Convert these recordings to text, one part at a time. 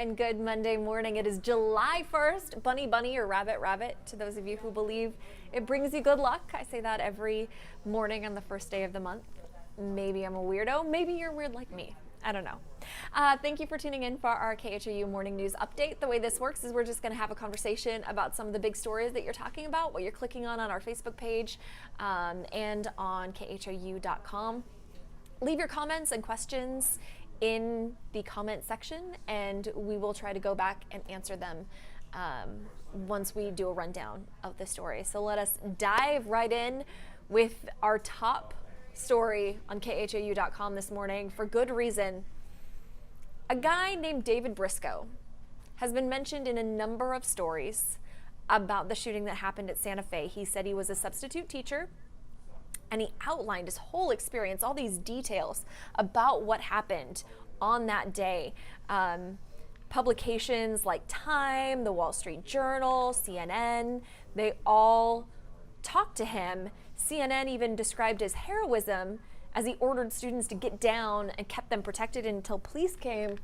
and good Monday morning. It is July 1st. Bunny, bunny, or rabbit, rabbit, to those of you who believe it brings you good luck. I say that every morning on the first day of the month. Maybe I'm a weirdo. Maybe you're weird like me. I don't know. Thank you for tuning in for our KHOU morning news update. The way this works is we're just going to have a conversation about some of the big stories that you're talking about, what you're clicking on our Facebook page and on KHOU.com. Leave your comments and questions in the comment section, and we will try to go back and answer them once we do a rundown of the story. So let us dive right in with our top story on KHOU.com this morning for good reason. A guy named David Briscoe has been mentioned in a number of stories about the shooting that happened at Santa Fe. He said he was a substitute teacher, and he outlined his whole experience, all these details about what happened on that day. Publications like Time, the Wall Street Journal, CNN, they all talked to him. CNN even described his heroism as he ordered students to get down and kept them protected until police came.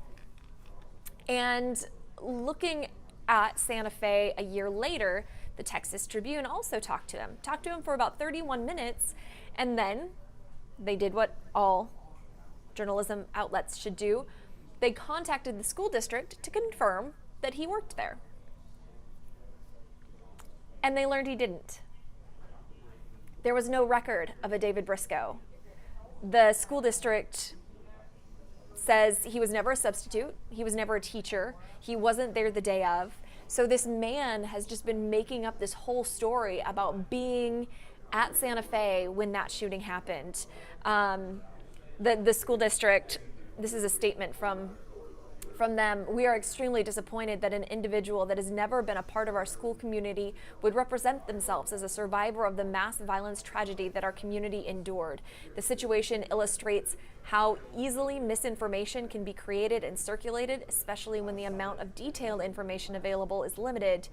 And looking at Santa Fe a year later, the Texas Tribune also talked to him for about 31 minutes, and then they did what all journalism outlets should do. They contacted the school district to confirm that he worked there. And they learned he didn't. There was no record of a David Briscoe. The school district says he was never a substitute, he was never a teacher, he wasn't there the day of. So this man has just been making up this whole story about being at Santa Fe when that shooting happened. The school district, this is a statement from them. We are extremely disappointed that an individual that has never been a part of our school community would represent themselves as a survivor of the mass violence tragedy that our community endured. The situation illustrates how easily misinformation can be created and circulated, especially when the amount of detailed information available is limited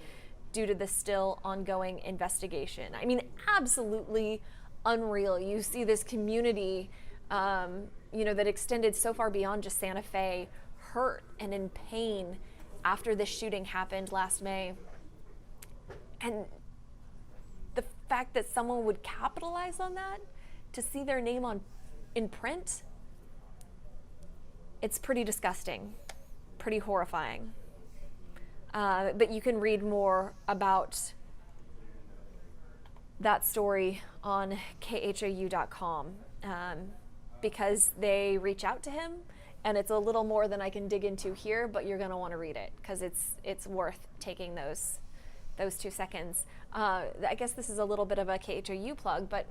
due to the still ongoing investigation. I mean, absolutely unreal. You see this community, that extended so far beyond just Santa Fe, hurt and in pain after this shooting happened last May. And the fact that someone would capitalize on that to see their name in print, it's pretty disgusting, pretty horrifying. But you can read more about that story on KHOU.com because they reach out to him, and it's a little more than I can dig into here, but you're going to want to read it because it's worth taking those 2 seconds. I guess this is a little bit of a KHOU plug, but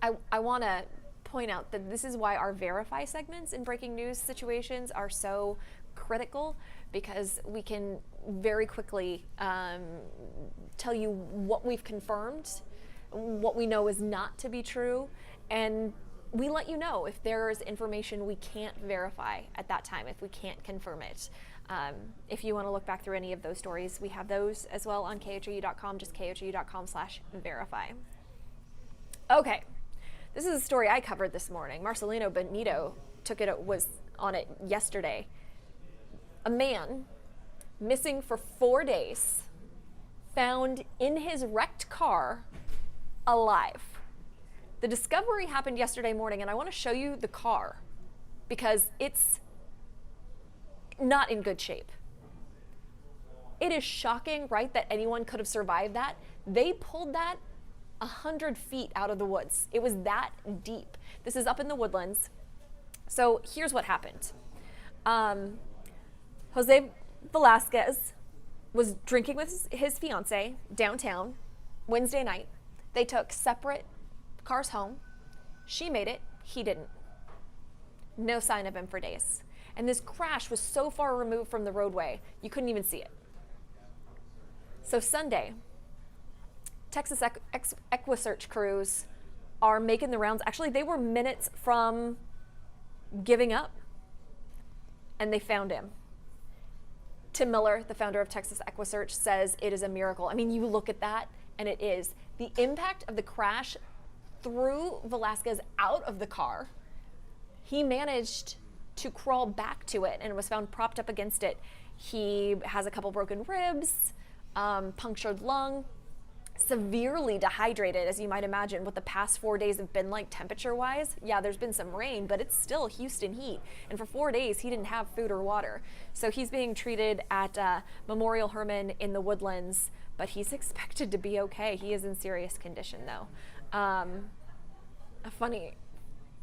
I want to point out that this is why our Verify segments in breaking news situations are so critical, because we can very quickly tell you what we've confirmed, what we know is not to be true, and we let you know if there's information we can't verify at that time, if we can't confirm it. If you want to look back through any of those stories, we have those as well on KHOU.com, just KHOU.com/verify. Okay, this is a story I covered this morning. Marcelino Benito was on it yesterday. A man missing for 4 days, found in his wrecked car, alive. The discovery happened yesterday morning, and I want to show you the car because it's not in good shape. It is shocking, right, that anyone could have survived that. They pulled that 100 feet out of the woods. It was that deep. This is up in the woodlands. So here's what happened. Jose Velasquez was drinking with his fiance downtown Wednesday night. They took separate cars home. She made it, he didn't. No sign of him for days. And this crash was so far removed from the roadway, you couldn't even see it. So Sunday, Texas Equisearch crews are making the rounds. Actually, they were minutes from giving up, and they found him. Tim Miller, the founder of Texas Equisearch, says it is a miracle. I mean, you look at that, and it is. The impact of the crash threw Velasquez out of the car. He managed to crawl back to it and was found propped up against it. He has a couple broken ribs, punctured lung, severely dehydrated, as you might imagine, what the past 4 days have been like temperature-wise. Yeah, there's been some rain, but it's still Houston heat. And for 4 days, he didn't have food or water. So he's being treated at Memorial Hermann in the Woodlands, but he's expected to be okay. He is in serious condition, though. A funny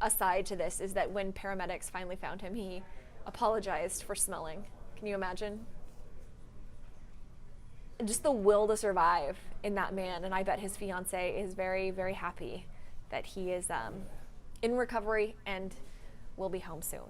aside to this is that when paramedics finally found him, he apologized for smelling. Can you imagine? Just the will to survive in that man, and I bet his fiance is very, very happy that he is in recovery and will be home soon.